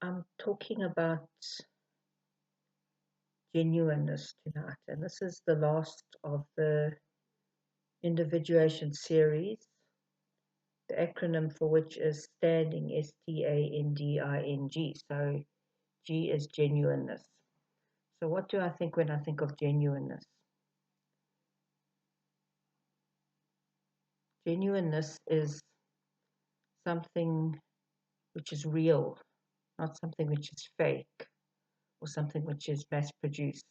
I'm talking about genuineness tonight, and this is the last of the Individuation series, the acronym for which is standing, STANDING. So G is genuineness. So what do I think when I think of genuineness? Genuineness is something which is real, not something which is fake or something which is mass produced.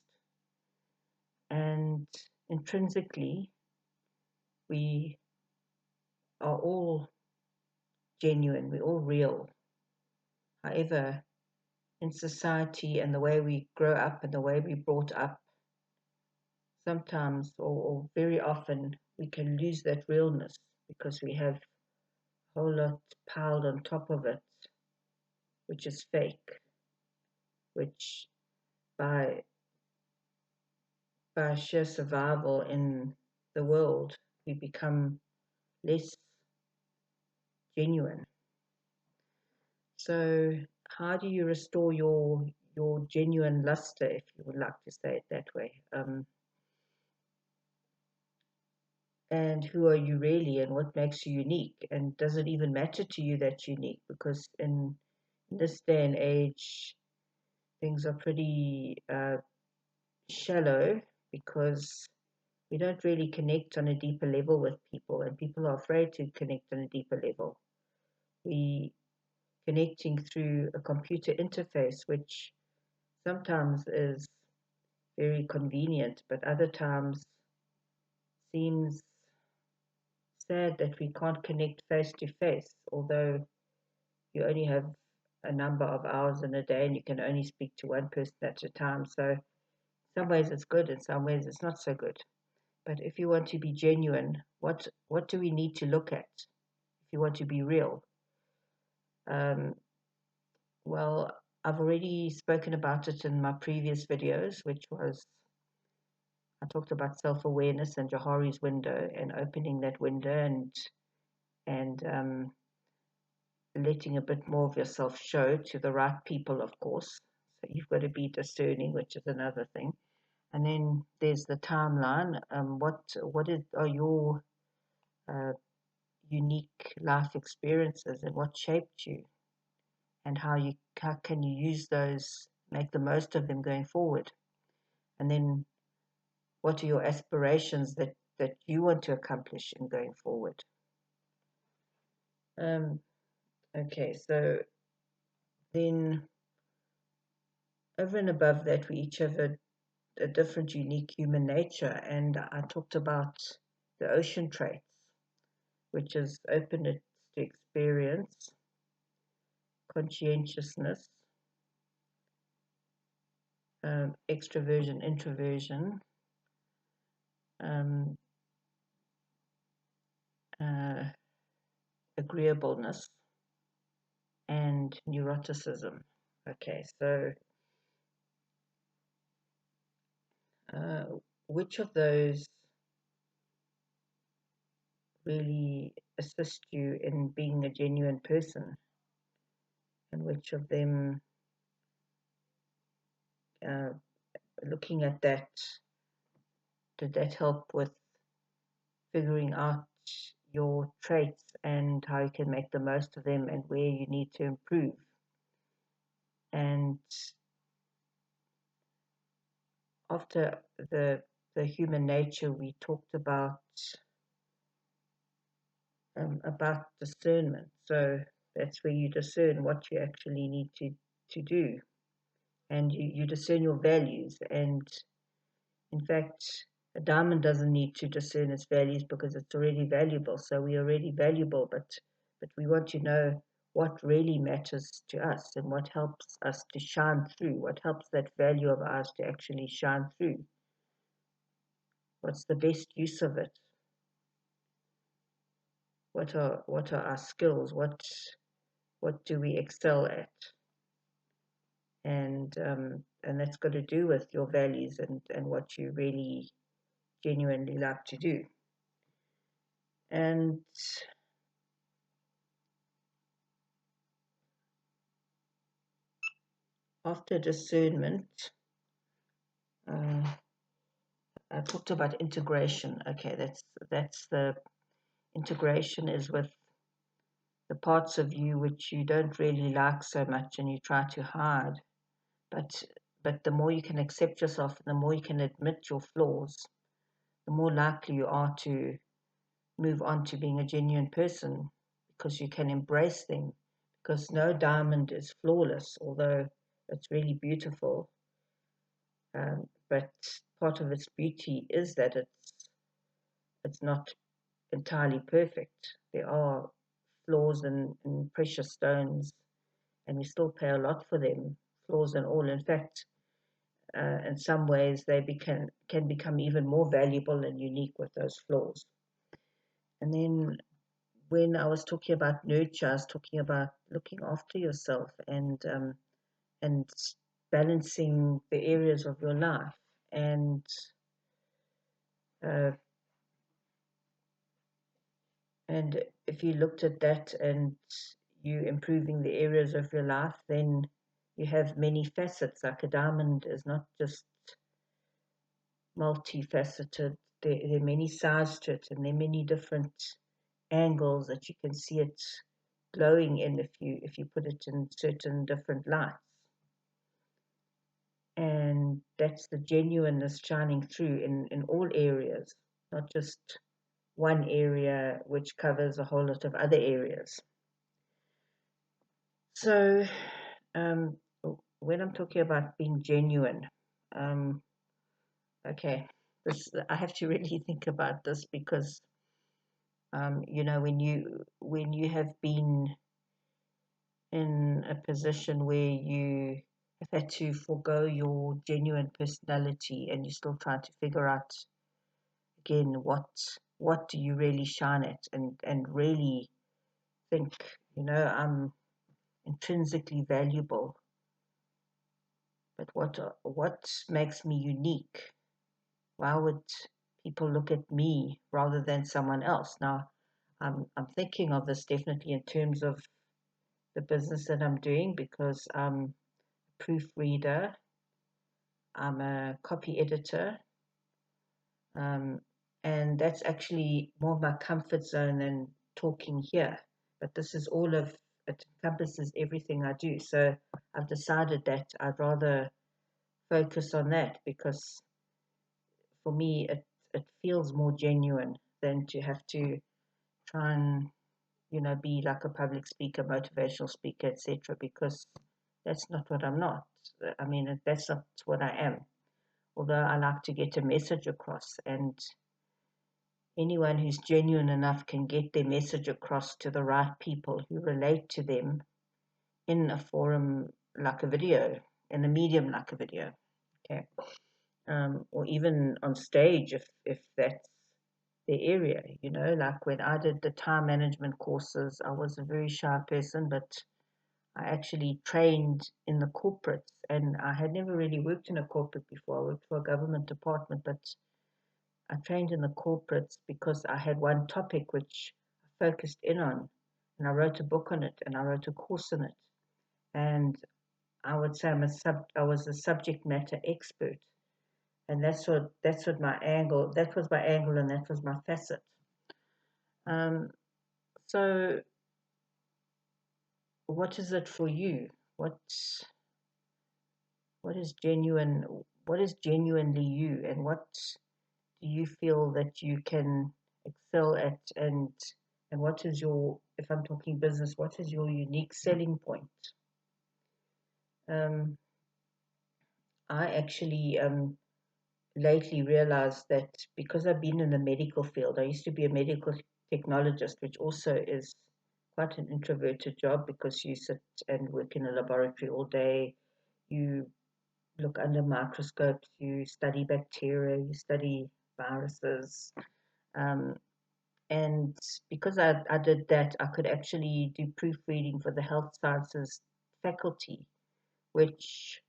And intrinsically, we are all genuine, we're all real. However, in society and the way we grow up and the way we're brought up, sometimes or very often we can lose that realness because we have a whole lot piled on top of it, which is fake, which by sheer survival in the world, we become less genuine. So how do you restore your genuine luster, if you would like to say it that way? And who are you really, and what makes you unique? And does it even matter to you that you're unique? Because in this day and age, things are pretty shallow because we don't really connect on a deeper level with people, and people are afraid to connect on a deeper level. We connecting through a computer interface, which sometimes is very convenient, but other times seems sad that we can't connect face to face, although you only have a number of hours in a day and you can only speak to one person at a time. So in some ways it's good, in some ways it's not so good. But if you want to be genuine, what do we need to look at if you want to be real? Well, I've already spoken about it in my previous videos, which was I talked about self-awareness and Johari's window and opening that window and letting a bit more of yourself show to the right people, of course. So you've got to be discerning, which is another thing. And then there's the timeline. Are your unique life experiences and what shaped you, and how can you use those, make the most of them going forward? And then what are your aspirations that you want to accomplish in going forward? Okay, so then over and above that, we each have a different, unique human nature, and I talked about the ocean traits, which is openness to experience, conscientiousness, extroversion, introversion, um, uh, agreeableness, and neuroticism. Okay, so uh, which of those really assist you in being a genuine person, and which of them, uh, looking at that, did that help with figuring out your traits and how you can make the most of them and where you need to improve? And after the human nature, we talked about discernment. So that's where you discern what you actually need to do, and you discern your values. And in fact, a diamond doesn't need to discern its values because it's already valuable. So we're already valuable, but we want to know what really matters to us and what helps us to shine through, what helps that value of ours to actually shine through. What's the best use of it? What are our skills? What do we excel at? And that's got to do with your values and what you really genuinely like to do. And after discernment, I talked about integration. Okay, that's the integration is with the parts of you which you don't really like so much and you try to hide. But the more you can accept yourself, the more you can admit your flaws, the more likely you are to move on to being a genuine person because you can embrace them. Because no diamond is flawless, although it's really beautiful. But part of its beauty is that it's not entirely perfect. There are flaws in precious stones, and we still pay a lot for them, flaws and all. In fact, in some ways, they can become even more valuable and unique with those flaws. And then when I was talking about nurture, I was talking about looking after yourself and balancing the areas of your life. And uh, and if you looked at that and you improving the areas of your life, then you have many facets. Like a diamond is not just multifaceted. There are many sides to it, and there are many different angles that you can see it glowing in if you put it in certain different lights. And that's the genuineness shining through in all areas, not just one area which covers a whole lot of other areas. So um, when I'm talking about being genuine, um, okay, this I have to really think about this because you know when you have been in a position where you have had to forego your genuine personality and you still try to figure out again what do you really shine at and really think, you know, I'm intrinsically valuable, but what makes me unique? Why would people look at me rather than someone else? Now, I'm thinking of this definitely in terms of the business that I'm doing because I'm a proofreader, I'm a copy editor, um, and that's actually more my comfort zone than talking here. But this is all of it encompasses everything I do. So I've decided that I'd rather focus on that because for me it feels more genuine than to have to try and be like a public speaker, motivational speaker, etc. Because that's not what I'm not. I mean, that's not what I am. Although I like to get a message across, and anyone who's genuine enough can get their message across to the right people who relate to them in a forum like a video, in a medium like a video, okay, or even on stage if that's the area, like when I did the time management courses, I was a very shy person, but I actually trained in the corporates, and I had never really worked in a corporate before. I worked for a government department, but I trained in the corporates because I had one topic which I focused in on, and I wrote a book on it, and I wrote a course on it, and I would say I was a subject matter expert, and that's what my angle. That was my angle, and that was my facet. Um, so, what is it for you? What is genuine? What is genuinely you, and what do you feel that you can excel at, and what is your, if I'm talking business, what is your unique selling point? Um, I actually lately realized that because I've been in the medical field, I used to be a medical technologist, which also is quite an introverted job because you sit and work in a laboratory all day. You look under microscopes, you study bacteria, you study viruses. Um, and because I did that, I could actually do proofreading for the health sciences faculty, which,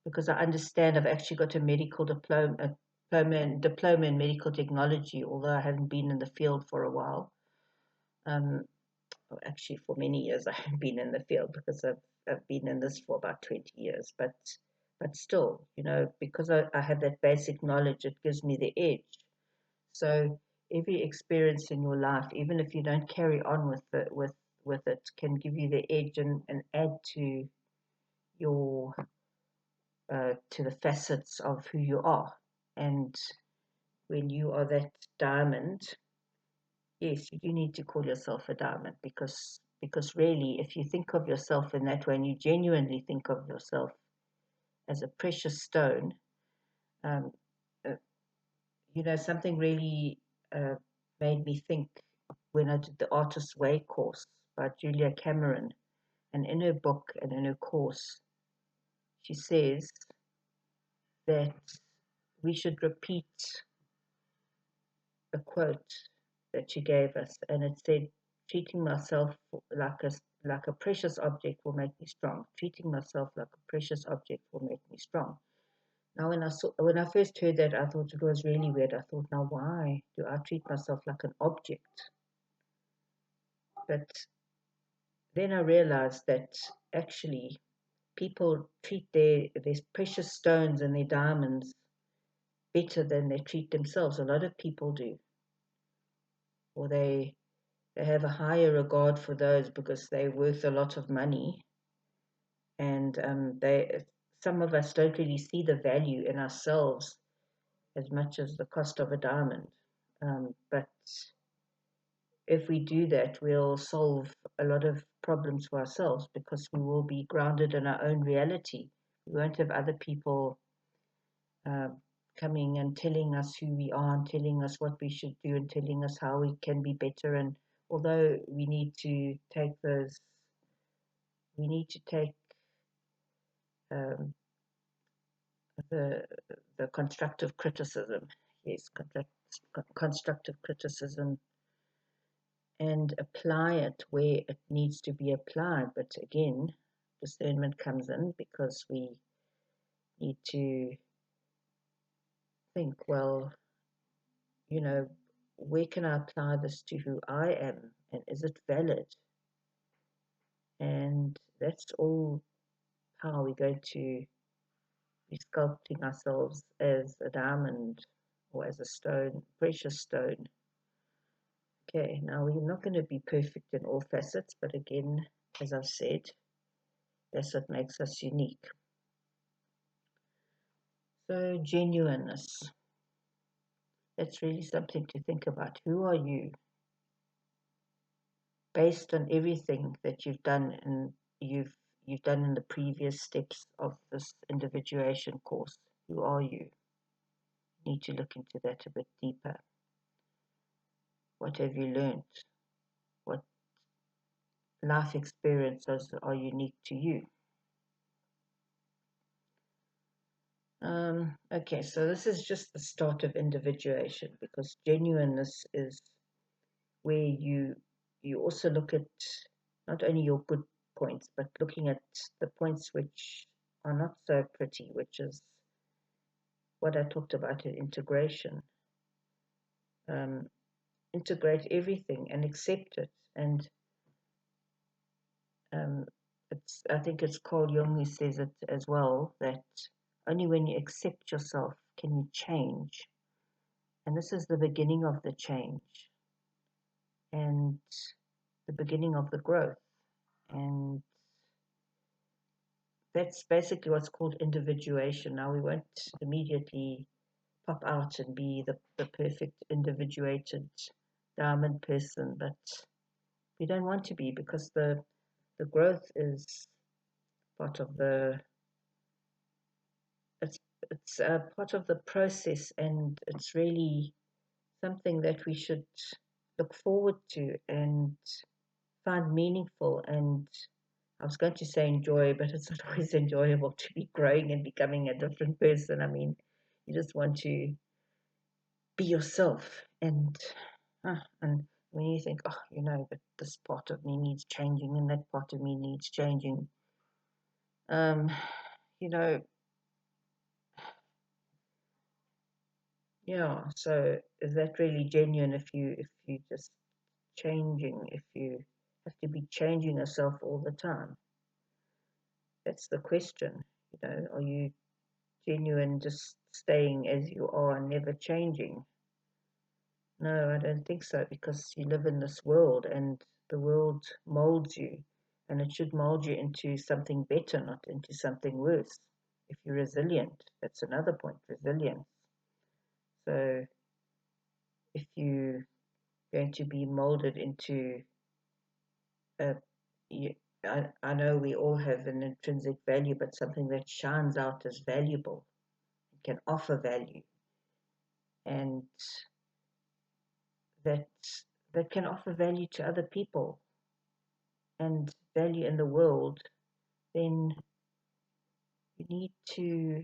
because I understand, I've actually got a medical diploma in medical technology, although I haven't been in the field for a while. Um, actually for many years I haven't been in the field because I've been in this for about 20 years, but still, because I have that basic knowledge, it gives me the edge. So every experience in your life, even if you don't carry on with it, can give you the edge and add to your to the facets of who you are. And when you are that diamond, yes, you do need to call yourself a diamond because really, if you think of yourself in that way and you genuinely think of yourself as a precious stone, um, uh, something really uh, made me think when I did the Artist's Way course by Julia Cameron, and in her book and in her course, she says that we should repeat a quote that she gave us, and it said, "Treating myself like a precious object will make me strong. Treating myself like a precious object will make me strong." Now, when I first heard that, I thought it was really weird. I thought, now why do I treat myself like an object? But then I realized that actually people treat their precious stones and their diamonds better than they treat themselves. A lot of people do, or they have a higher regard for those because they're worth a lot of money, and some of us don't really see the value in ourselves as much as the cost of a diamond. But if we do that, we'll solve a lot of problems for ourselves because we will be grounded in our own reality. We won't have other people uh, coming and telling us who we are and telling us what we should do and telling us how we can be better. And although we need to take um, the constructive criticism, yes, constructive criticism, and apply it where it needs to be applied. But again, discernment comes in because we need to think, well, where can I apply this to who I am, and is it valid? And that's all how we're going to be sculpting ourselves as a diamond or as a stone, precious stone. Okay, now we're not going to be perfect in all facets, but again, as I've said, that's what makes us unique. So, genuineness. That's really something to think about. Who are you? Based on everything that you've done and you've done in the previous steps of this individuation course. Who are you? You need to look into that a bit deeper. What have you learned? What life experiences are unique to you? Okay, so this is just the start of individuation because genuineness is where you also look at not only your good points, but looking at the points which are not so pretty, which is what I talked about in integration. Integrate everything and accept it. And I think it's Carl Jung who says it as well, that only when you accept yourself can you change. And this is the beginning of the change and the beginning of the growth. And that's basically what's called individuation. Now, we won't immediately pop out and be the perfect individuated diamond person, but we don't want to be because the growth is part of it's part of the process, and it's really something that we should look forward to and find meaningful. And I was going to say enjoy, but it's not always enjoyable to be growing and becoming a different person. I mean, you just want to be yourself, and when you think, oh, but this part of me needs changing and that part of me needs changing, um, you know, yeah. So is that really genuine if you just changing, if you have to be changing yourself all the time? That's the question. Are you genuine, just staying as you are and never changing? No, I don't think so, because you live in this world and the world molds you, and it should mold you into something better, not into something worse. If you're resilient, that's another point, resilience. So if you're going to be molded into a, I know we all have an intrinsic value, but something that shines out as valuable, can offer value, and that that can offer value to other people and value in the world, then you need to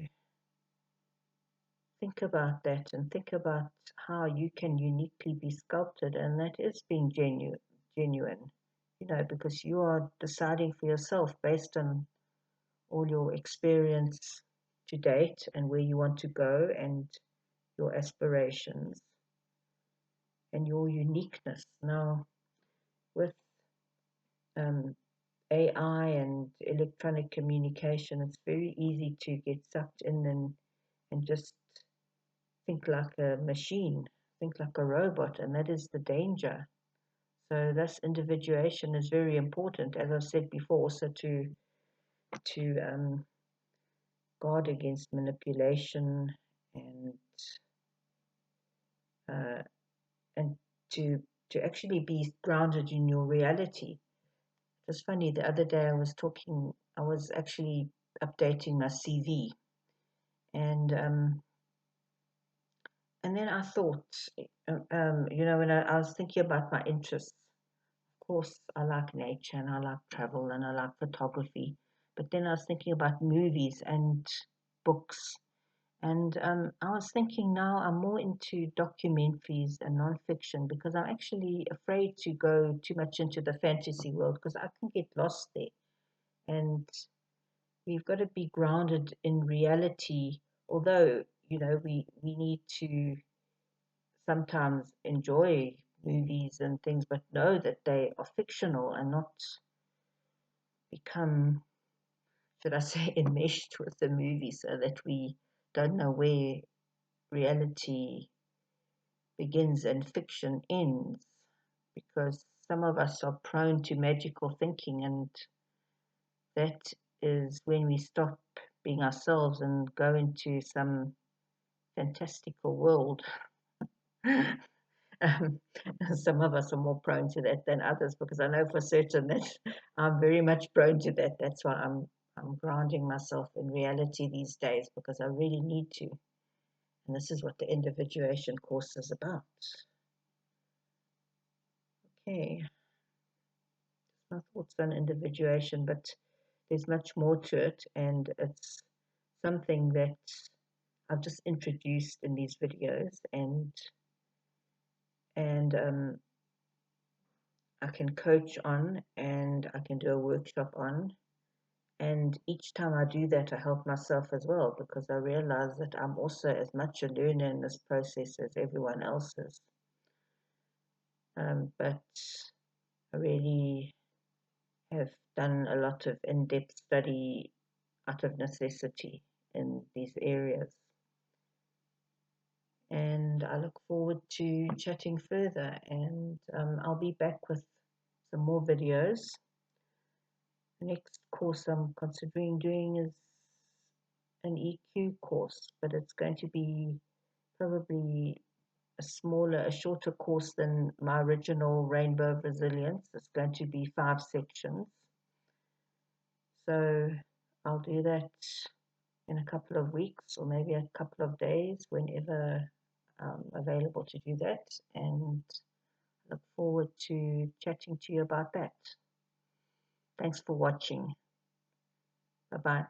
think about that and think about how you can uniquely be sculpted, and that is being genuine, because you are deciding for yourself based on all your experience to date and where you want to go and your aspirations and your uniqueness. Now, with um, AI and electronic communication, it's very easy to get sucked in and just think like a machine, think like a robot, and that is the danger. So thus individuation is very important, as I've said before, also to guard against manipulation and uh, and to actually be grounded in your reality. It's funny, the other day I was actually updating my CV, and and then I thought, when I was thinking about my interests. Of course, I like nature and I like travel and I like photography. But then I was thinking about movies and books. And I was thinking now I'm more into documentaries and nonfiction because I'm actually afraid to go too much into the fantasy world because I can get lost there. And we've got to be grounded in reality, although, we need to sometimes enjoy movies and things, but know that they are fictional and not become, should I say, enmeshed with the movie so that we don't know where reality begins and fiction ends. Because some of us are prone to magical thinking, and that is when we stop being ourselves and go into some fantastical world. Um, some of us are more prone to that than others because I know for certain that I'm very much prone to that. That's why I'm grounding myself in reality these days because I really need to. And this is what the individuation course is about. Okay, my thoughts on individuation, but there's much more to it, and it's something that I've just introduced in these videos, and I can coach on, and I can do a workshop on. And each time I do that, I help myself as well because I realize that I'm also as much a learner in this process as everyone else is. But I really have done a lot of in-depth study out of necessity in these areas. And I look forward to chatting further, and I'll be back with some more videos. The next course I'm considering doing is an EQ course, but it's going to be probably a shorter course than my original Rainbow of Resilience. It's going to be 5 sections. So I'll do that in a couple of weeks or maybe a couple of days whenever I'm available to do that, and look forward to chatting to you about that. Thanks for watching. Bye-bye.